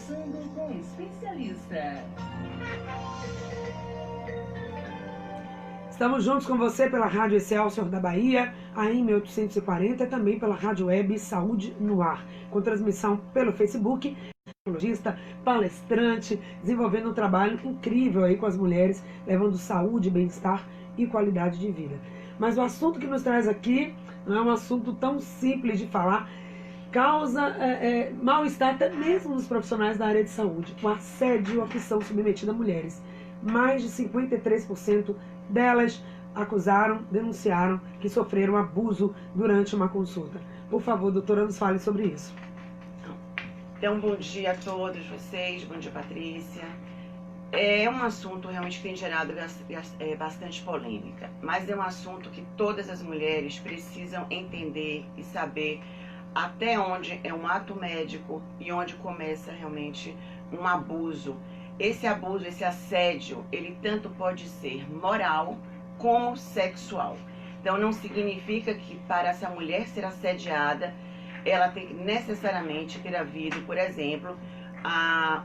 Conversando com especialista. Estamos juntos com você pela Rádio Excelsior da Bahia, AM 840, e também pela Rádio Web Saúde no Ar, com transmissão pelo Facebook, psicologista, palestrante, desenvolvendo um trabalho incrível aí com as mulheres, levando saúde, bem-estar e qualidade de vida. Mas o assunto que nos traz aqui não é um assunto tão simples de falar, causa mal-estar até mesmo nos profissionais da área de saúde, o assédio a que são submetidas mulheres. Mais de 53% delas denunciaram que sofreram abuso durante uma consulta. Por favor, doutora, nos fale sobre isso. Então, bom dia a todos vocês, bom dia, Patrícia. É um assunto realmente que tem gerado bastante polêmica, mas é um assunto que todas as mulheres precisam entender e saber até onde é um ato médico e onde começa realmente um abuso. Esse abuso, esse assédio, ele tanto pode ser moral como sexual. Então não significa que para essa mulher ser assediada, ela tem que necessariamente ter havido, por exemplo, a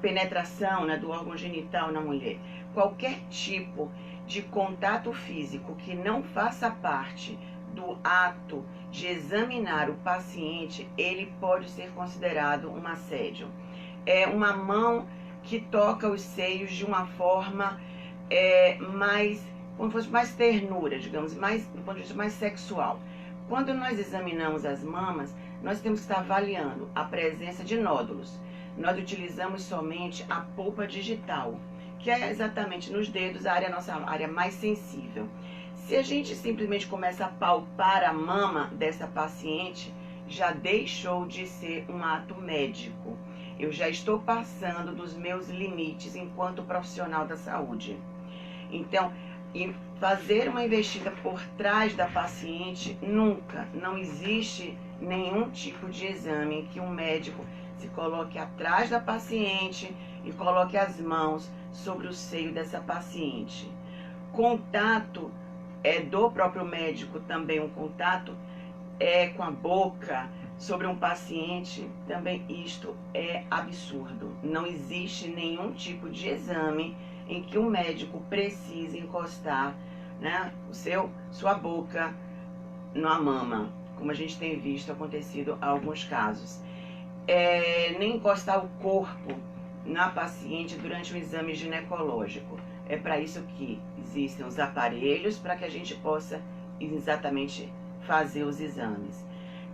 penetração, né, do órgão genital na mulher. Qualquer tipo de contato físico que não faça parte do ato de examinar o paciente, ele pode ser considerado um assédio. É uma mão que toca os seios de uma forma mais, como se fosse mais ternura, digamos, mais, do ponto de vista mais sexual. Quando nós examinamos as mamas, nós temos que estar avaliando a presença de nódulos. Nós utilizamos somente a polpa digital, que é exatamente nos dedos a nossa área mais sensível. Se a gente simplesmente começa a palpar a mama dessa paciente, já deixou de ser um ato médico. Eu já estou passando dos meus limites enquanto profissional da saúde. Então, fazer uma investida por trás da paciente, nunca, não existe nenhum tipo de exame em que um médico se coloque atrás da paciente e coloque as mãos sobre o seio dessa paciente. Contato do próprio médico, também um contato com a boca sobre um paciente, também isto é absurdo. Não existe nenhum tipo de exame em que um médico precise encostar, né, sua boca na mama, como a gente tem visto acontecido em alguns casos. Nem encostar o corpo na paciente durante um exame ginecológico. É para isso que existem os aparelhos, para que a gente possa exatamente fazer os exames.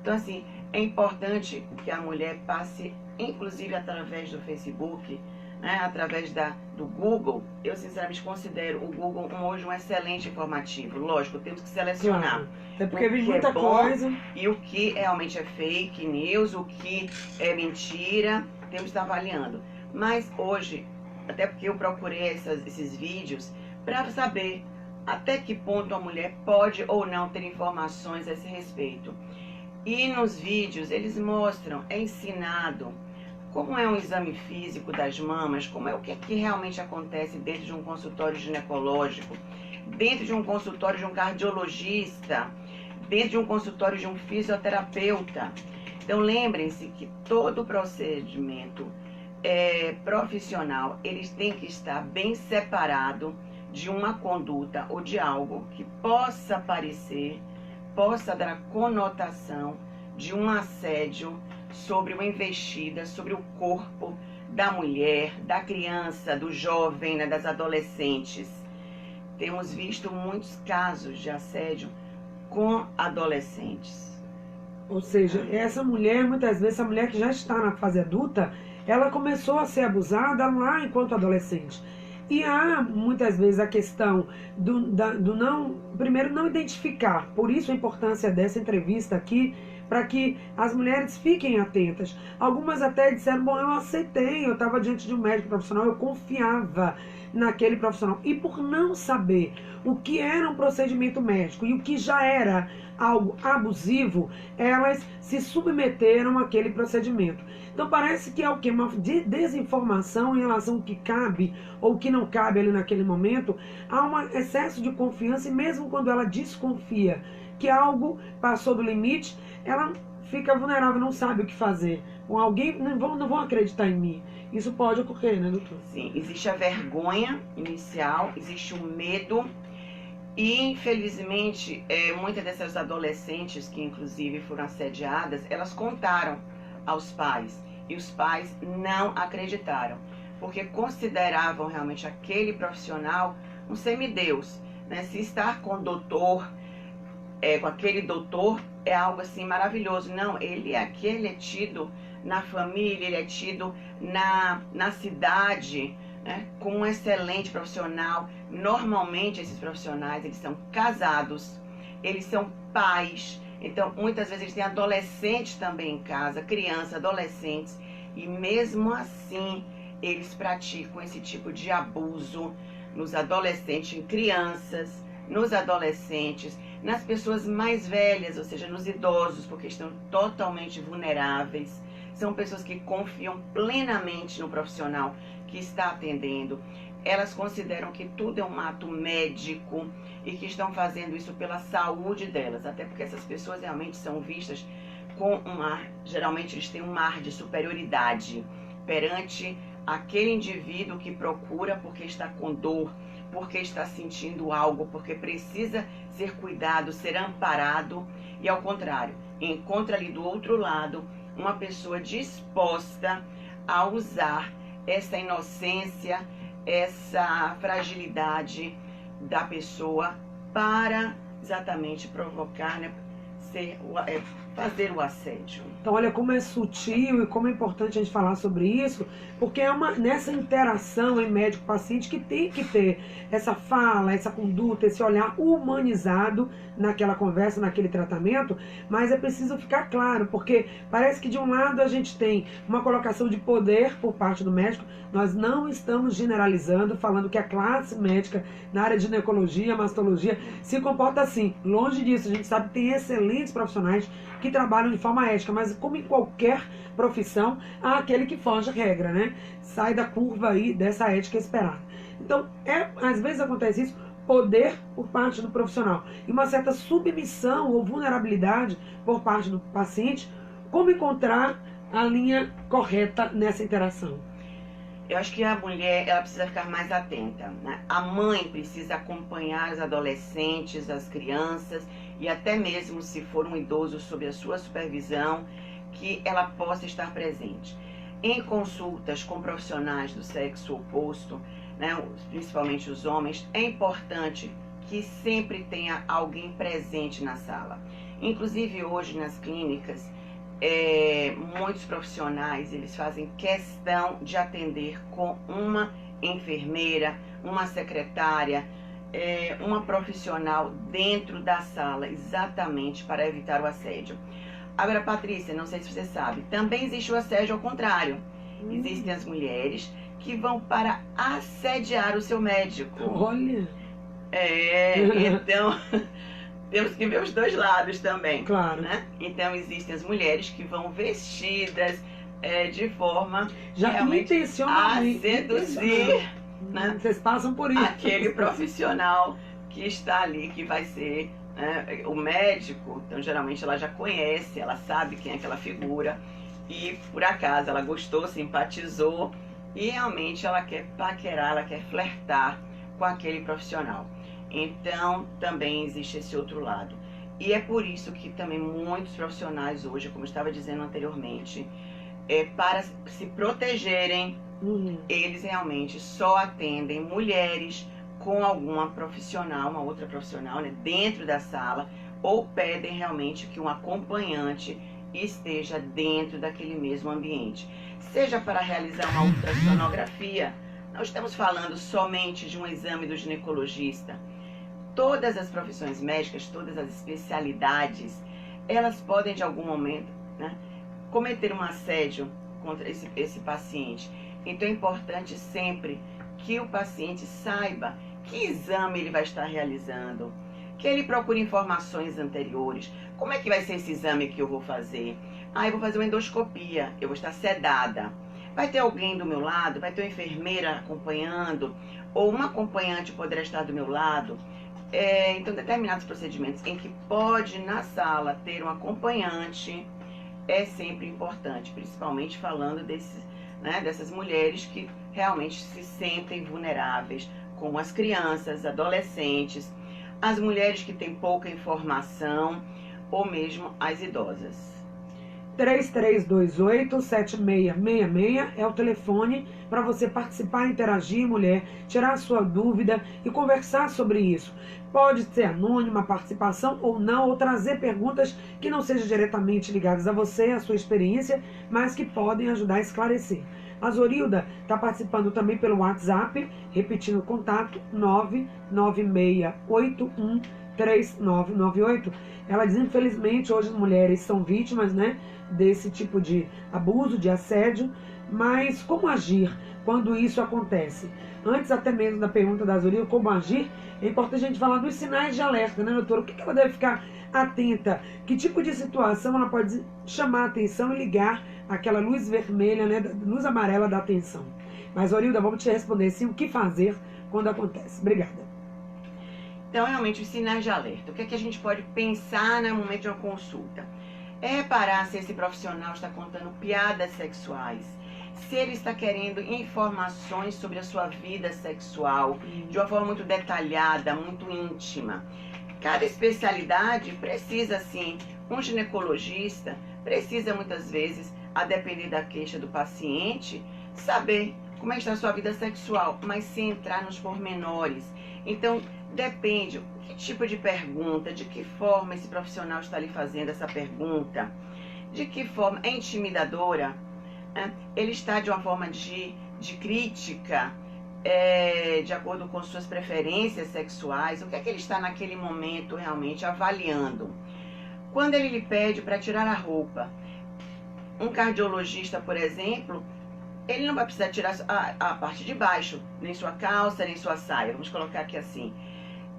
Então, assim, é importante que a mulher passe, inclusive através do Facebook, né, através do Google. Eu, sinceramente, considero o Google hoje um excelente informativo. Lógico, temos que selecionar. Claro. Até porque vem muita coisa. E o que realmente é fake news, o que é mentira, temos que estar avaliando. Mas hoje, até porque eu procurei esses vídeos para saber até que ponto a mulher pode ou não ter informações a esse respeito. E nos vídeos eles mostram, é ensinado como é um exame físico das mamas, como é o que realmente acontece dentro de um consultório ginecológico, dentro de um consultório de um cardiologista, dentro de um consultório de um fisioterapeuta. Então lembrem-se que todo procedimento profissional, eles têm que estar bem separado de uma conduta ou de algo que possa parecer, possa dar a conotação de um assédio sobre uma investida, sobre o corpo da mulher, da criança, do jovem, né, das adolescentes. Temos visto muitos casos de assédio com adolescentes. Ou seja, essa mulher, muitas vezes, essa mulher que já está na fase adulta, ela começou a ser abusada lá enquanto adolescente. E há, muitas vezes, a questão primeiro, não identificar. Por isso a importância dessa entrevista aqui, para que as mulheres fiquem atentas. Algumas até disseram, bom, eu aceitei, eu estava diante de um médico profissional, eu confiava naquele profissional. E por não saber o que era um procedimento médico e o que já era algo abusivo, elas se submeteram àquele procedimento. Então parece que é o que? Uma desinformação em relação ao que cabe ou o que não cabe ali naquele momento. Há um excesso de confiança e mesmo quando ela desconfia que algo passou do limite, ela fica vulnerável, não sabe o que fazer. com alguém, não vão acreditar em mim. Isso pode ocorrer, né, doutor? Sim, existe a vergonha inicial, existe o medo. E, infelizmente, muitas dessas adolescentes que, inclusive, foram assediadas, elas contaram aos pais. E os pais não acreditaram, porque consideravam realmente aquele profissional um semideus, né? Se estar com o doutor, com aquele doutor, é algo assim maravilhoso. Não, ele é tido na família, ele é tido na cidade, né, como um excelente profissional. Normalmente esses profissionais, eles são casados, eles são pais, então muitas vezes eles têm adolescentes também em casa, crianças, adolescentes, e mesmo assim eles praticam esse tipo de abuso nos adolescentes, em crianças, nos adolescentes, nas pessoas mais velhas, ou seja, nos idosos, porque estão totalmente vulneráveis. São pessoas que confiam plenamente no profissional que está atendendo. Elas consideram que tudo é um ato médico e que estão fazendo isso pela saúde delas. Até porque essas pessoas realmente são vistas com um ar, geralmente eles têm um ar de superioridade perante aquele indivíduo que procura porque está com dor, porque está sentindo algo, porque precisa ser cuidado, ser amparado. E ao contrário, encontra ali do outro lado uma pessoa disposta a usar essa inocência, essa fragilidade da pessoa para exatamente provocar, né, fazer o assédio. Então, olha como é sutil e como é importante a gente falar sobre isso, porque é nessa interação em médico-paciente que tem que ter essa fala, essa conduta, esse olhar humanizado naquela conversa, naquele tratamento, mas é preciso ficar claro, porque parece que de um lado a gente tem uma colocação de poder por parte do médico. Nós não estamos generalizando, falando que a classe médica na área de ginecologia, mastologia, se comporta assim. Longe disso, a gente sabe que tem excelentes profissionais que trabalham de forma ética, mas como em qualquer profissão, há aquele que foge à regra, né? Sai da curva aí dessa ética esperada. Então, às vezes acontece isso, poder por parte do profissional e uma certa submissão ou vulnerabilidade por parte do paciente. Como encontrar a linha correta nessa interação? Eu acho que a mulher, ela precisa ficar mais atenta, né? A mãe precisa acompanhar os adolescentes, as crianças, e até mesmo se for um idoso sob a sua supervisão, que ela possa estar presente. Em consultas com profissionais do sexo oposto, né, principalmente os homens, é importante que sempre tenha alguém presente na sala. Inclusive hoje nas clínicas, muitos profissionais, eles fazem questão de atender com uma enfermeira, uma secretária, uma profissional dentro da sala, exatamente para evitar o assédio. Agora, Patrícia, não sei se você sabe, também existe o assédio ao contrário. Existem as mulheres que vão para assediar o seu médico. Olha! Então, temos que ver os dois lados também. Claro. Né? Então, existem as mulheres que vão vestidas de forma já realmente a intencionalmente seduzir, né, vocês passam por isso. aquele profissional que está ali, que vai ser, né, o médico. Então, geralmente, ela já conhece, ela sabe quem é aquela figura. E, por acaso, ela gostou, simpatizou. E, realmente, ela quer paquerar, ela quer flertar com aquele profissional. Então, também existe esse outro lado. E é por isso que também muitos profissionais hoje, como eu estava dizendo anteriormente, para se protegerem, eles realmente só atendem mulheres com alguma profissional, uma outra profissional, né, dentro da sala, ou pedem realmente que um acompanhante esteja dentro daquele mesmo ambiente. Seja para realizar uma ultrassonografia, nós estamos falando somente de um exame do ginecologista. Todas as profissões médicas, todas as especialidades, elas podem de algum momento, né, cometer um assédio contra esse paciente. Então é importante sempre que o paciente saiba que exame ele vai estar realizando, que ele procure informações anteriores. Como é que vai ser esse exame que eu vou fazer? Eu vou fazer uma endoscopia, eu vou estar sedada. Vai ter alguém do meu lado? Vai ter uma enfermeira acompanhando? Ou uma acompanhante poderá estar do meu lado? Então, determinados procedimentos em que pode, na sala, ter um acompanhante, é sempre importante, principalmente falando dessas mulheres que realmente se sentem vulneráveis, como as crianças, adolescentes, as mulheres que têm pouca informação ou mesmo as idosas. 3328-7666 é o telefone para você participar, interagir, mulher, tirar a sua dúvida e conversar sobre isso. Pode ser anônima a participação ou não, ou trazer perguntas que não sejam diretamente ligadas a você, a sua experiência, mas que podem ajudar a esclarecer. A Zorilda está participando também pelo WhatsApp, repetindo o contato, 996813998. Ela diz, infelizmente, hoje as mulheres são vítimas, né, desse tipo de abuso, de assédio, mas como agir quando isso acontece? Antes até mesmo da pergunta da Zorilda, como agir, é importante a gente falar dos sinais de alerta, né, doutora? O que ela deve ficar atenta? Que tipo de situação ela pode chamar a atenção e ligar aquela luz vermelha, né, luz amarela da atenção? Mas, Zorilda, vamos te responder sim, o que fazer quando acontece. Obrigada. Então, realmente, os sinais de alerta. O que é que a gente pode pensar no momento de uma consulta? É reparar se esse profissional está contando piadas sexuais, se ele está querendo informações sobre a sua vida sexual, de uma forma muito detalhada, muito íntima. Cada especialidade precisa, sim, um ginecologista precisa muitas vezes, a depender da queixa do paciente, saber como é que está a sua vida sexual, mas sem entrar nos pormenores. Então, depende que tipo de pergunta, de que forma esse profissional está lhe fazendo essa pergunta, de que forma é intimidadora, né? Ele está de uma forma de crítica, de acordo com suas preferências sexuais, o que é que ele está naquele momento realmente avaliando. Quando ele lhe pede para tirar a roupa, um cardiologista, por exemplo, ele não vai precisar tirar a parte de baixo, nem sua calça, nem sua saia, vamos colocar aqui assim.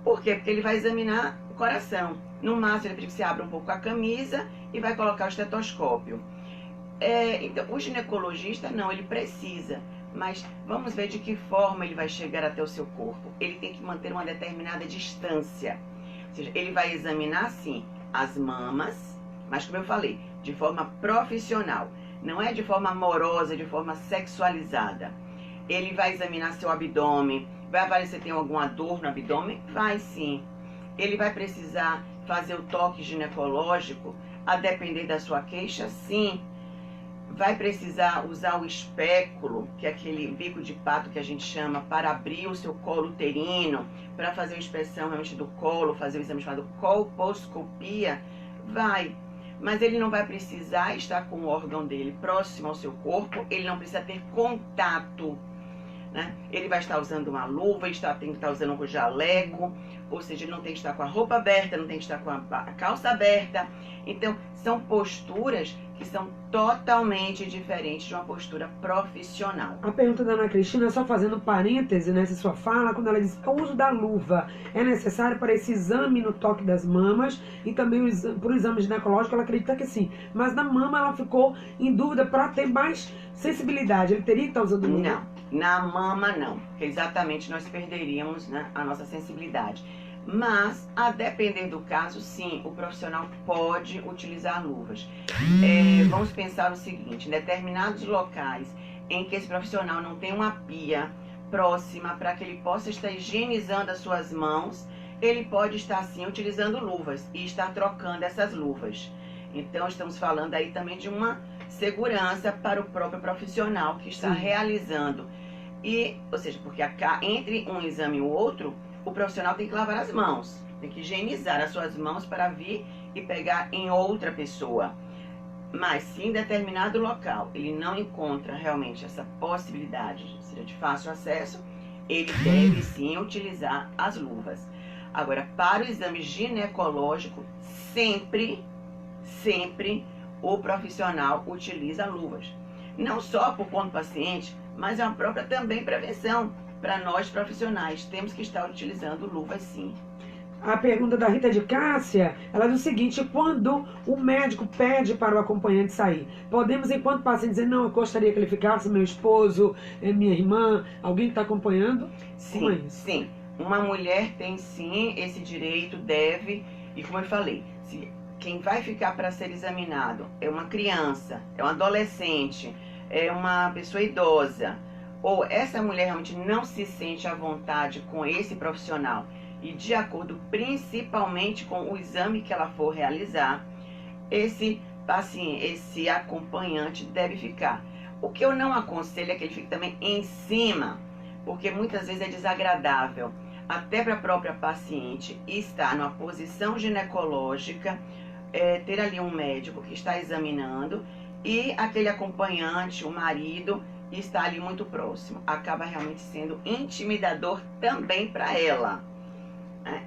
Por quê? Porque ele vai examinar o coração. No máximo, ele precisa que você abra um pouco a camisa e vai colocar o estetoscópio. Então, o ginecologista, não, ele precisa. Mas vamos ver de que forma ele vai chegar até o seu corpo. Ele tem que manter uma determinada distância. Ou seja, ele vai examinar, sim, as mamas, mas como eu falei, de forma profissional. Não é de forma amorosa, de forma sexualizada. Ele vai examinar seu abdômen. Vai avaliar se tem alguma dor no abdômen? Vai sim. Ele vai precisar fazer o toque ginecológico, a depender da sua queixa? Sim. Vai precisar usar o espéculo, que é aquele bico de pato que a gente chama, para abrir o seu colo uterino, para fazer a inspeção realmente do colo, fazer o exame chamado colposcopia? Vai. Mas ele não vai precisar estar com o órgão dele próximo ao seu corpo, ele não precisa ter contato, né? Ele vai estar usando uma luva, tem que estar usando um jaleco, ou seja, ele não tem que estar com a roupa aberta, não tem que estar com a calça aberta. Então, são posturas que são totalmente diferentes de uma postura profissional. A pergunta da Ana Cristina, só fazendo parêntese nessa sua fala, quando ela diz: o uso da luva é necessário para esse exame no toque das mamas e também para o exame ginecológico? Ela acredita que sim, mas na mama ela ficou em dúvida para ter mais sensibilidade. Ele teria que estar usando luva? Não, na mama não, porque exatamente nós perderíamos, né, a nossa sensibilidade. Mas, a depender do caso, sim, o profissional pode utilizar luvas. Vamos pensar o seguinte: em determinados locais em que esse profissional não tem uma pia próxima para que ele possa estar higienizando as suas mãos, ele pode estar, sim, utilizando luvas e estar trocando essas luvas. Então, estamos falando aí também de uma segurança para o próprio profissional que está realizando. Ou seja, porque entre um exame e o outro, o profissional tem que lavar as mãos, tem que higienizar as suas mãos para vir e pegar em outra pessoa. Mas se em determinado local ele não encontra realmente essa possibilidade, seja de fácil acesso, ele deve sim utilizar as luvas. Agora, para o exame ginecológico, sempre o profissional utiliza luvas. Não só por conta do paciente, mas é uma própria também prevenção. Para nós profissionais, temos que estar utilizando luvas sim. A pergunta da Rita de Cássia, ela diz o seguinte: quando o médico pede para o acompanhante sair, podemos, enquanto paciente, dizer: não, eu gostaria que ele ficasse, meu esposo, minha irmã, alguém que está acompanhando? Como é isso? Sim. Uma mulher tem sim esse direito, deve, e como eu falei, quem vai ficar para ser examinado é uma criança, é um adolescente, é uma pessoa idosa, ou essa mulher realmente não se sente à vontade com esse profissional e de acordo principalmente com o exame que ela for realizar, esse paciente, esse acompanhante deve ficar. O que eu não aconselho é que ele fique também em cima, porque muitas vezes é desagradável, até para a própria paciente estar numa posição ginecológica, ter ali um médico que está examinando e aquele acompanhante, o marido, está ali muito próximo. Acaba realmente sendo intimidador também para ela.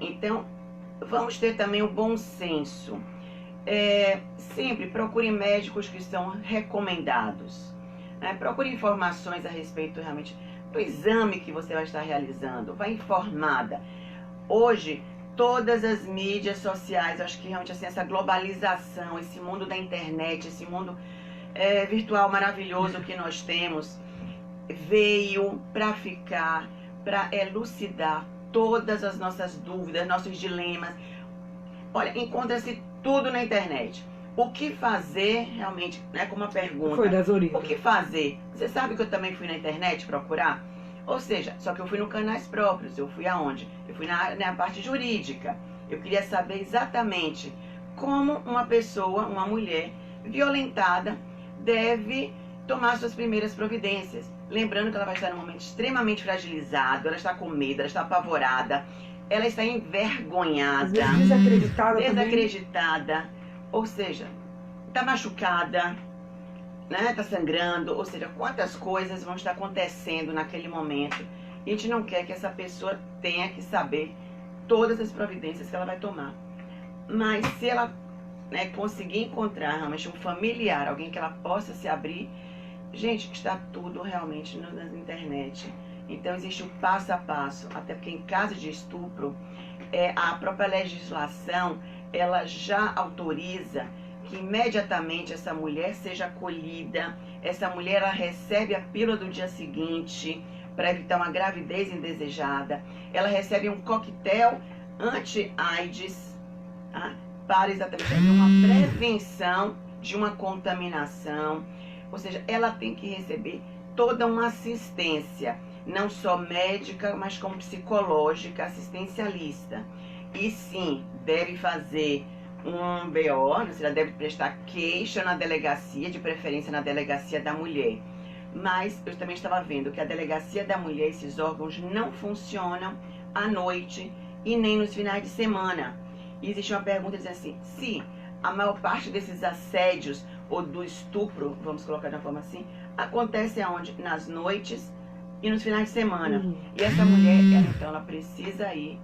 Então, vamos ter também o bom senso. Sempre procure médicos que são recomendados. Procure informações a respeito realmente do exame que você vai estar realizando. Vai informada. Hoje, todas as mídias sociais, eu acho que realmente assim, essa globalização, esse mundo da internet, esse mundo virtual maravilhoso que nós temos, veio para ficar, para elucidar todas as nossas dúvidas, nossos dilemas. Olha, encontra-se tudo na internet. O que fazer, realmente, como uma pergunta. Foi das origens. O que fazer? Você sabe que eu também fui na internet procurar? Ou seja, só que eu fui no canais próprios. Eu fui aonde? Eu fui na parte jurídica. Eu queria saber exatamente como uma pessoa, uma mulher violentada, deve tomar suas primeiras providências. Lembrando que ela vai estar num momento extremamente fragilizado, ela está com medo, ela está apavorada, ela está envergonhada, às vezes desacreditada, ou seja, está machucada, está sangrando, ou seja, quantas coisas vão estar acontecendo naquele momento. E a gente não quer que essa pessoa tenha que saber todas as providências que ela vai tomar. Mas se ela conseguir encontrar realmente um familiar, alguém que ela possa se abrir, gente, está tudo realmente na internet. Então existe o passo a passo, até porque em caso de estupro, a própria legislação, ela já autoriza que imediatamente essa mulher seja acolhida, essa mulher ela recebe a pílula do dia seguinte para evitar uma gravidez indesejada, ela recebe um coquetel anti-AIDS, para exatamente haver uma prevenção de uma contaminação, ou seja, ela tem que receber toda uma assistência, não só médica, mas como psicológica, assistencialista. E sim, deve fazer um BO, você deve prestar queixa na delegacia, de preferência na delegacia da mulher. Mas eu também estava vendo que a delegacia da mulher, esses órgãos não funcionam à noite e nem nos finais de semana. E existe uma pergunta dizendo assim, se a maior parte desses assédios ou do estupro, vamos colocar de uma forma assim, acontece aonde? Nas noites e nos finais de semana. E essa mulher, ela precisa ir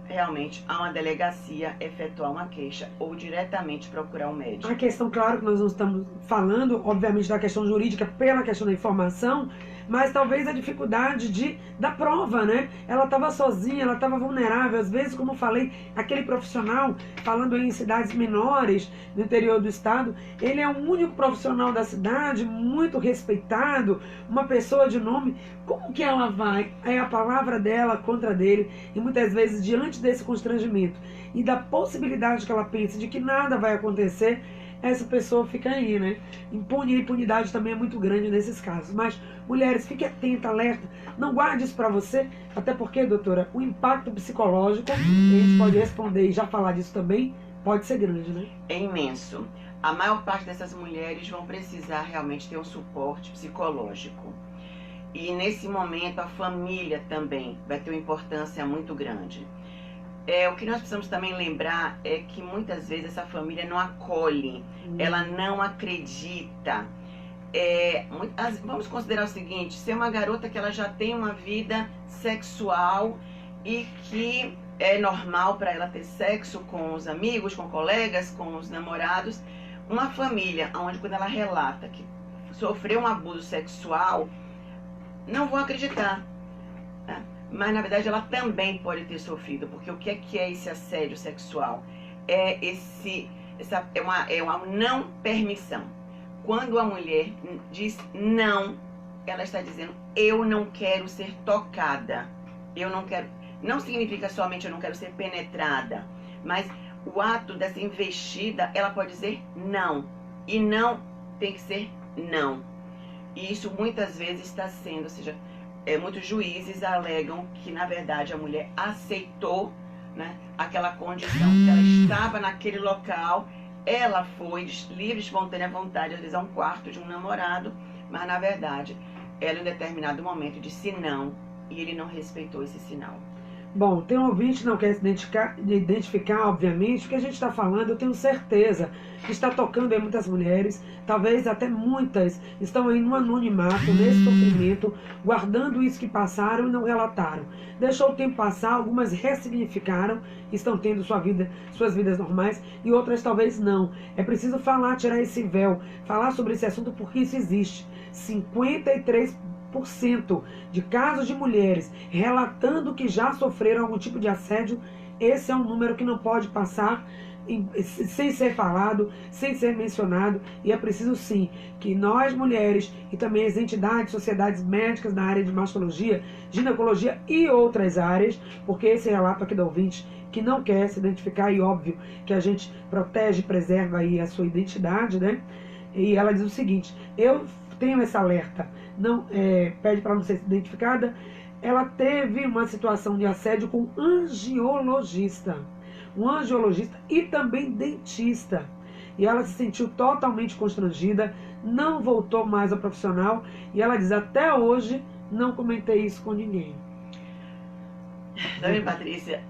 realmente a uma delegacia efetuar uma queixa ou diretamente procurar um médico. A questão, claro que nós não estamos falando, obviamente, da questão jurídica pela questão da informação, mas talvez a dificuldade da prova, né? Ela estava sozinha, ela estava vulnerável. Às vezes, como eu falei, aquele profissional, falando em cidades menores do interior do estado, ele é o único profissional da cidade, muito respeitado, uma pessoa de nome. Como que ela vai? É a palavra dela contra dele, e muitas vezes, diante desse constrangimento e da possibilidade que ela pense de que nada vai acontecer, essa pessoa fica aí, né? Impune, a impunidade também é muito grande nesses casos. Mas, mulheres, fique atenta, alerta, não guarde isso pra você, até porque, doutora, o impacto psicológico, a gente pode responder e já falar disso também, pode ser grande, né? É imenso. A maior parte dessas mulheres vão precisar realmente ter um suporte psicológico. E nesse momento a família também vai ter uma importância muito grande. O que nós precisamos também lembrar é que muitas vezes essa família não acolhe, ela não acredita. Vamos considerar o seguinte, se é uma garota que ela já tem uma vida sexual e que é normal para ela ter sexo com os amigos, com colegas, com os namorados, uma família onde quando ela relata que sofreu um abuso sexual, não vão acreditar. Mas na verdade ela também pode ter sofrido, porque o que é esse assédio sexual? É uma não permissão. Quando a mulher diz não, ela está dizendo eu não quero ser tocada, eu não quero. Não significa somente eu não quero ser penetrada, mas o ato dessa investida, ela pode dizer não. E não tem que ser não. E isso muitas vezes está sendo, ou seja, muitos juízes alegam que, na verdade, a mulher aceitou, né, aquela condição, que ela estava naquele local, ela foi de livre, espontânea vontade, às vezes a um quarto de um namorado, mas, na verdade, ela em determinado momento disse não, e ele não respeitou esse sinal. Bom, tem um ouvinte que não quer se identificar, obviamente, o que a gente está falando, eu tenho certeza que está tocando em muitas mulheres, talvez até muitas estão aí no anonimato, nesse sofrimento, guardando isso que passaram e não relataram. Deixou o tempo passar, algumas ressignificaram, estão tendo suas vidas normais, e outras talvez não. É preciso falar, tirar esse véu, falar sobre esse assunto, porque isso existe. 53% de casos de mulheres relatando que já sofreram algum tipo de assédio. Esse é um número que não pode passar sem ser falado, sem ser mencionado, e é preciso sim que nós mulheres e também as entidades, sociedades médicas na área de mastologia, ginecologia e outras áreas, porque esse relato aqui do ouvinte que não quer se identificar, e óbvio que a gente protege, preserva aí a sua identidade, né? E ela diz o seguinte: eu tenho esse alerta, não pede para não ser identificada. Ela teve uma situação de assédio com um angiologista e também dentista. E ela se sentiu totalmente constrangida, não voltou mais ao profissional, e ela diz: até hoje não comentei isso com ninguém. Sabe, Patrícia,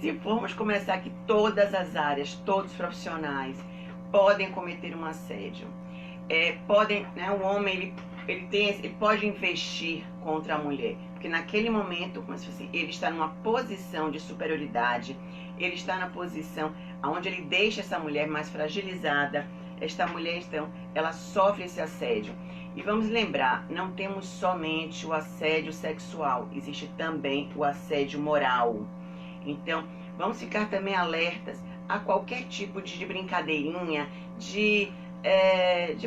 se formos começar que todas as áreas, todos os profissionais podem cometer um assédio. Podem, né, o homem ele pode investir contra a mulher, porque naquele momento, como se fosse, ele está numa posição de superioridade, ele está na posição onde ele deixa essa mulher mais fragilizada. Esta mulher, então, ela sofre esse assédio. E vamos lembrar, não temos somente o assédio sexual, existe também o assédio moral. Então, vamos ficar também alertas a qualquer tipo de brincadeirinha, de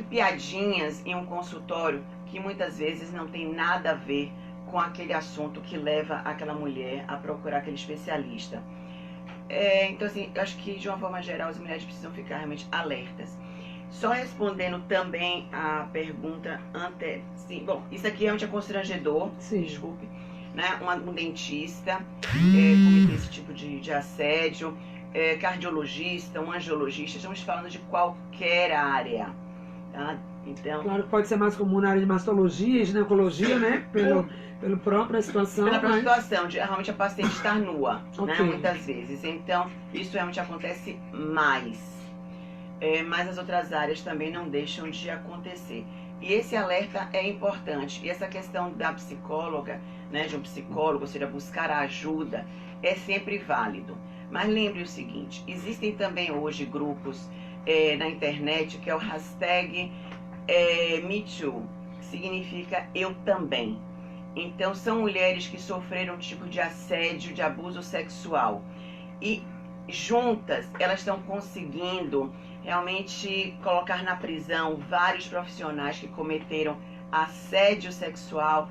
piadinhas em um consultório, que muitas vezes não tem nada a ver com aquele assunto que leva aquela mulher a procurar aquele especialista. Então, assim, eu acho que de uma forma geral as mulheres precisam ficar realmente alertas. Só respondendo também a pergunta sim, bom, isso aqui realmente é constrangedor, Sim. Desculpe, né? Um dentista cometer esse tipo de assédio, cardiologista, um angiologista, estamos falando de qualquer área, tá? Então, Claro que pode ser mais comum na área de mastologia, ginecologia, né? Pela própria situação. pela própria situação, de realmente a paciente estar nua, né? Ok. Muitas vezes. Então, isso realmente acontece mais. Mas as outras áreas também não deixam de acontecer. E esse alerta é importante. E essa questão da psicóloga, né, de um psicólogo, ou seja, buscar a ajuda, é sempre válido. Mas lembre o seguinte, existem também hoje grupos na internet que é o hashtag #MeToo, que significa eu também. Então são mulheres que sofreram um tipo de assédio, de abuso sexual. E juntas elas estão conseguindo realmente colocar na prisão vários profissionais que cometeram assédio sexual,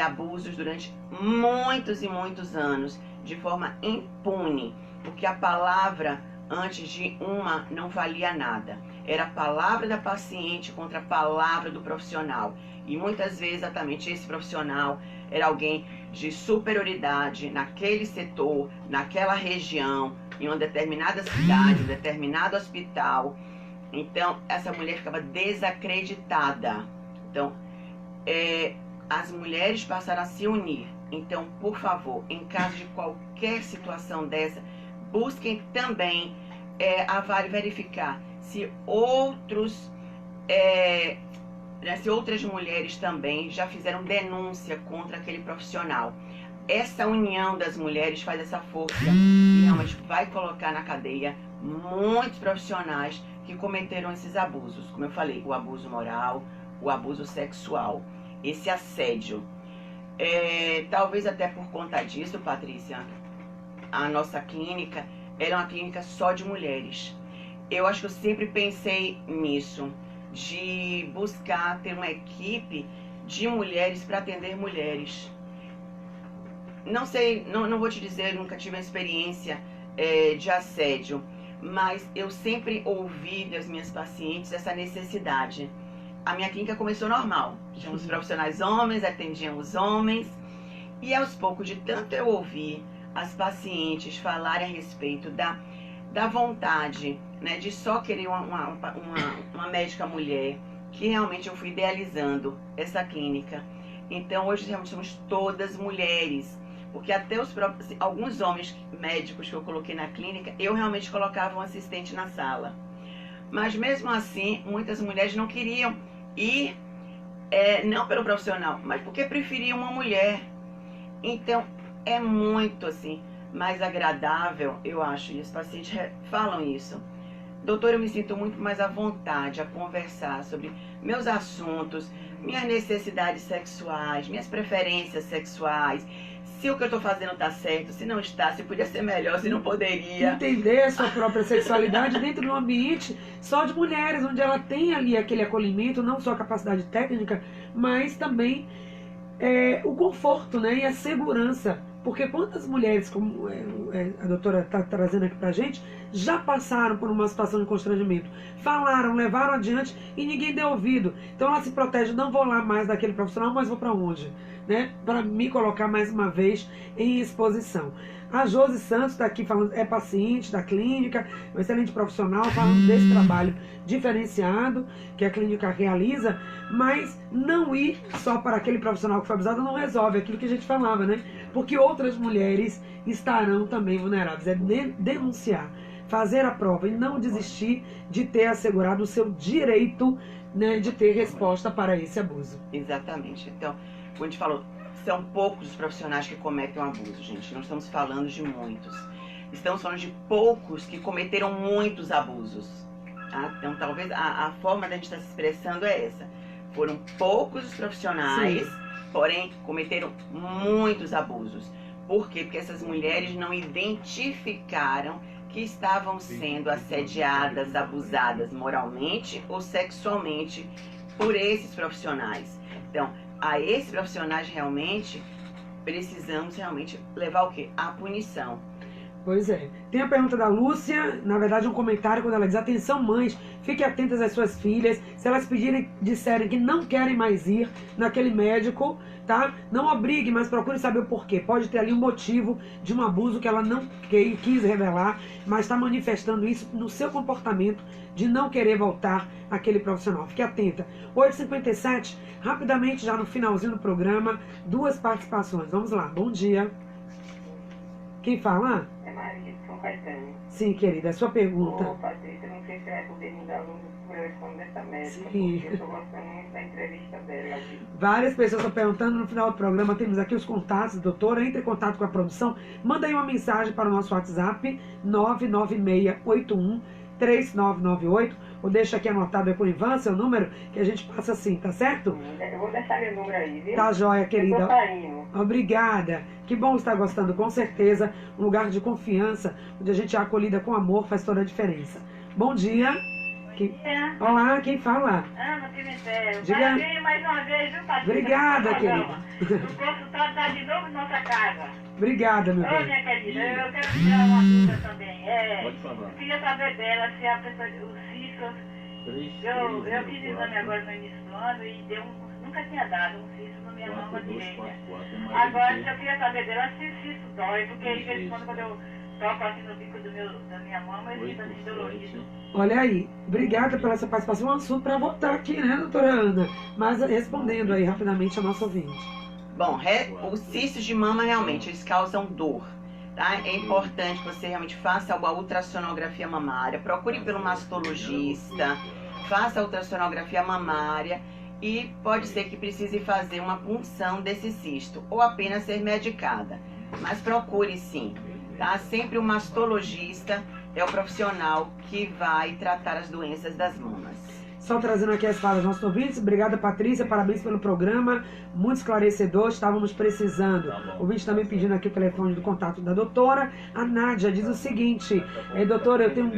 abusos durante muitos e muitos anos, de forma impune, porque a palavra antes de uma não valia nada. Era a palavra da paciente contra a palavra do profissional. E muitas vezes exatamente esse profissional era alguém de superioridade naquele setor, naquela região, em uma determinada cidade, um determinado hospital. Então, essa mulher ficava desacreditada. Então, as mulheres passaram a se unir. Então, por favor, em caso de qualquer situação dessa, busquem também verificar se se outras mulheres também já fizeram denúncia contra aquele profissional. Essa união das mulheres faz essa força e realmente vai colocar na cadeia muitos profissionais que cometeram esses abusos. Como eu falei, o abuso moral, o abuso sexual, esse assédio. Talvez até por conta disso, Patrícia, a nossa clínica era uma clínica só de mulheres. Eu acho que eu sempre pensei nisso, de buscar ter uma equipe de mulheres para atender mulheres. Não sei, não vou te dizer, nunca tive uma experiência de assédio, mas eu sempre ouvi das minhas pacientes essa necessidade. A minha clínica começou normal, tínhamos profissionais homens, atendiam os homens, e aos poucos, de tanto eu ouvir as pacientes falarem a respeito da vontade, né, de só querer uma médica mulher, que realmente eu fui idealizando essa clínica. Então hoje realmente somos todas mulheres, porque até os próprios, alguns homens médicos que eu coloquei na clínica, eu realmente colocava um assistente na sala. Mas mesmo assim, muitas mulheres não queriam ir, não pelo profissional, mas porque preferiam uma mulher. Então é muito assim, mais agradável, eu acho, e os pacientes falam isso. Doutor, eu me sinto muito mais à vontade a conversar sobre meus assuntos, minhas necessidades sexuais, minhas preferências sexuais, se o que eu estou fazendo está certo, se não está, se podia ser melhor, se não poderia. Entender a sua própria sexualidade dentro de um ambiente só de mulheres, onde ela tem ali aquele acolhimento, não só a capacidade técnica, mas também o conforto, né, e a segurança. Porque quantas mulheres, como a doutora está trazendo aqui pra gente, já passaram por uma situação de constrangimento, falaram, levaram adiante e ninguém deu ouvido. Então ela se protege, não vou lá mais daquele profissional, mas vou para onde? Né? Para me colocar mais uma vez em exposição. A Josi Santos está aqui falando, é paciente da clínica, um excelente profissional, falando desse trabalho diferenciado que a clínica realiza, mas não ir só para aquele profissional que foi abusado não resolve aquilo que a gente falava, né? Porque outras mulheres estarão também vulneráveis. É denunciar, fazer a prova e não desistir de ter assegurado o seu direito, né, de ter resposta para esse abuso. Exatamente. Então, como a gente falou, são poucos os profissionais que cometem um abuso, gente. Não estamos falando de muitos. Estamos falando de poucos que cometeram muitos abusos. Tá? Então, talvez a forma da gente estar se expressando é essa. Foram poucos os profissionais, sim, porém cometeram muitos abusos. Por quê? Porque essas mulheres não identificaram que estavam sendo assediadas, abusadas moralmente ou sexualmente por esses profissionais. Então, a esses profissionais realmente precisamos realmente levar o quê? A punição. Pois é. Tem a pergunta da Lúcia, na verdade um comentário, quando ela diz: atenção mães, fiquem atentas às suas filhas, se elas disserem que não querem mais ir naquele médico, tá? Não obrigue, mas procure saber o porquê. Pode ter ali um motivo de um abuso que ela não quis revelar, mas está manifestando isso no seu comportamento de não querer voltar àquele profissional. Fique atenta. 8h57, rapidamente, já no finalzinho do programa, 2 participações. Vamos lá, bom dia. Quem fala? É Maria de São Caetano. Sim, querida, a sua pergunta. Ô, Patrícia, não sei se vai poder me dar luz por telefone dessa médica, sim, porque eu estou gostando muito da entrevista dela. Várias pessoas estão perguntando, no final do programa temos aqui os contatos, doutora, entre em contato com a produção, manda aí uma mensagem para o nosso WhatsApp, 996813998, ou deixa aqui anotado aí com o Ivan, seu número, que a gente passa assim, tá certo? Eu vou deixar meu número aí, viu? Tá joia, querida. Eu tô saindo. Obrigada. Que bom estar gostando, com certeza. Um lugar de confiança, onde a gente é acolhida com amor, faz toda a diferença. Bom dia. Bom dia. Olá, quem fala? Ana Pimentel. Diga. Parabéns mais uma vez, viu, Patrícia? Obrigada, querida. O consultório está de novo em nossa casa. Obrigada, meu Ô, bem. minha querida, eu quero tirar uma dúvida também. Pode falar. Eu queria saber dela se a pessoa, o cisto, eu fiz exame agora no início do ano e nunca tinha dado um cisto na minha mama direita. Agora, eu queria saber dela se o cisto dói, porque de vez em quando eu toco assim no bico da minha mama, eu sinto assim dolorido. Olha aí, obrigada pela sua participação. Um assunto para voltar aqui, né, doutora Ana? Mas respondendo aí rapidamente a nossa ouvinte. Bom, os cistos de mama realmente, eles causam dor. Tá? É importante que você realmente faça uma ultrassonografia mamária, procure pelo mastologista, faça a ultrassonografia mamária e pode ser que precise fazer uma punção desse cisto ou apenas ser medicada. Mas procure sim, tá? Sempre o mastologista é o profissional que vai tratar as doenças das mamas. Só trazendo aqui as falas dos nossos ouvintes. Obrigada, Patrícia, parabéns pelo programa, muito esclarecedor, estávamos precisando. O ouvinte também pedindo aqui o telefone do contato da doutora. A Nádia diz o seguinte: doutora, eu tenho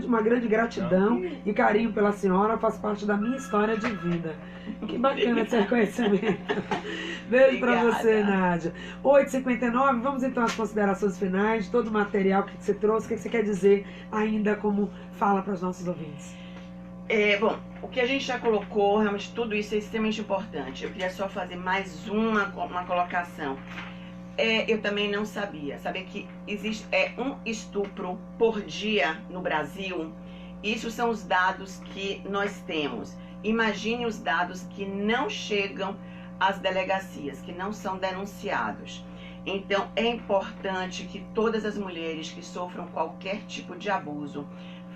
uma grande gratidão e carinho pela senhora, faz parte da minha história de vida. Que bacana esse reconhecimento. Beijo pra você, Nádia. 8h59, vamos então às considerações finais de todo o material que você trouxe. O que você quer dizer ainda como fala para os nossos ouvintes? Bom, o que a gente já colocou, realmente tudo isso é extremamente importante. Eu queria só fazer mais uma colocação. Eu também não sabia que existe um estupro por dia no Brasil. Isso são os dados que nós temos. Imagine os dados que não chegam às delegacias, que não são denunciados. Então, é importante que todas as mulheres que sofram qualquer tipo de abuso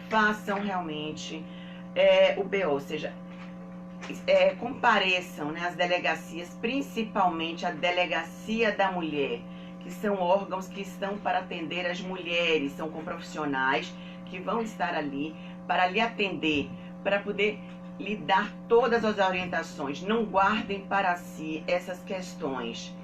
façam realmente o BO, ou seja, compareçam, né, às delegacias, principalmente a Delegacia da Mulher, que são órgãos que estão para atender as mulheres, são com profissionais que vão estar ali para lhe atender, para poder lhe dar todas as orientações. Não guardem para si essas questões.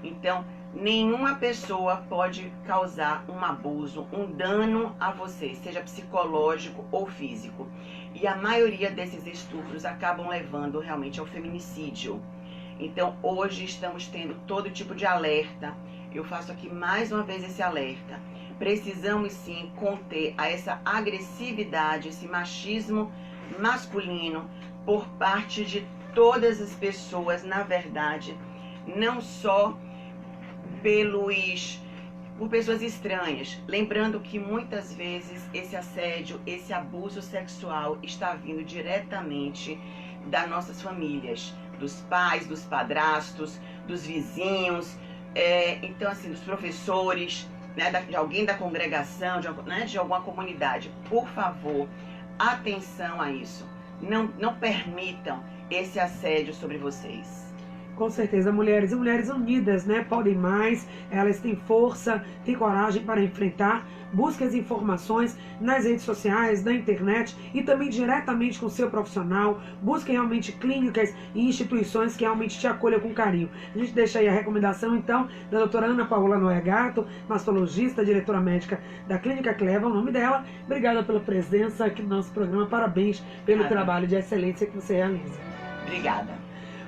Então, nenhuma pessoa pode causar um abuso, um dano a você, seja psicológico ou físico. E a maioria desses estupros acabam levando realmente ao feminicídio. Então, hoje estamos tendo todo tipo de alerta. Eu faço aqui mais uma vez esse alerta. Precisamos sim conter essa agressividade, esse machismo masculino por parte de todas as pessoas, na verdade, não só por pessoas estranhas. Lembrando que muitas vezes esse assédio, esse abuso sexual está vindo diretamente das nossas famílias, dos pais, dos padrastos, dos vizinhos, então assim, dos professores, né, de alguém da congregação, de alguma comunidade. Por favor, atenção a isso. Não permitam esse assédio sobre vocês. Com certeza, mulheres e mulheres unidas, né? Podem mais, elas têm força, têm coragem para enfrentar. Busque as informações nas redes sociais, na internet e também diretamente com o seu profissional. Busque realmente clínicas e instituições que realmente te acolham com carinho. A gente deixa aí a recomendação, então, da doutora Ana Paula Noé Gato, mastologista, diretora médica da Clínica Cleva, o nome dela. Obrigada pela presença aqui no nosso programa. Parabéns pelo trabalho de excelência que você realiza. Obrigada.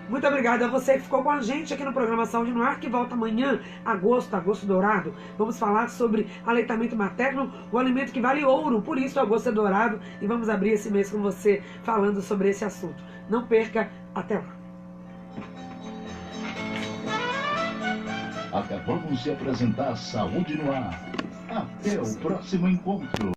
Muito obrigada a você que ficou com a gente aqui no programa Saúde no Ar, que volta amanhã, agosto dourado. Vamos falar sobre aleitamento materno, o alimento que vale ouro, por isso agosto é dourado, e vamos abrir esse mês com você falando sobre esse assunto. Não perca, até lá. Acabamos de apresentar Saúde no Ar. Até o próximo encontro.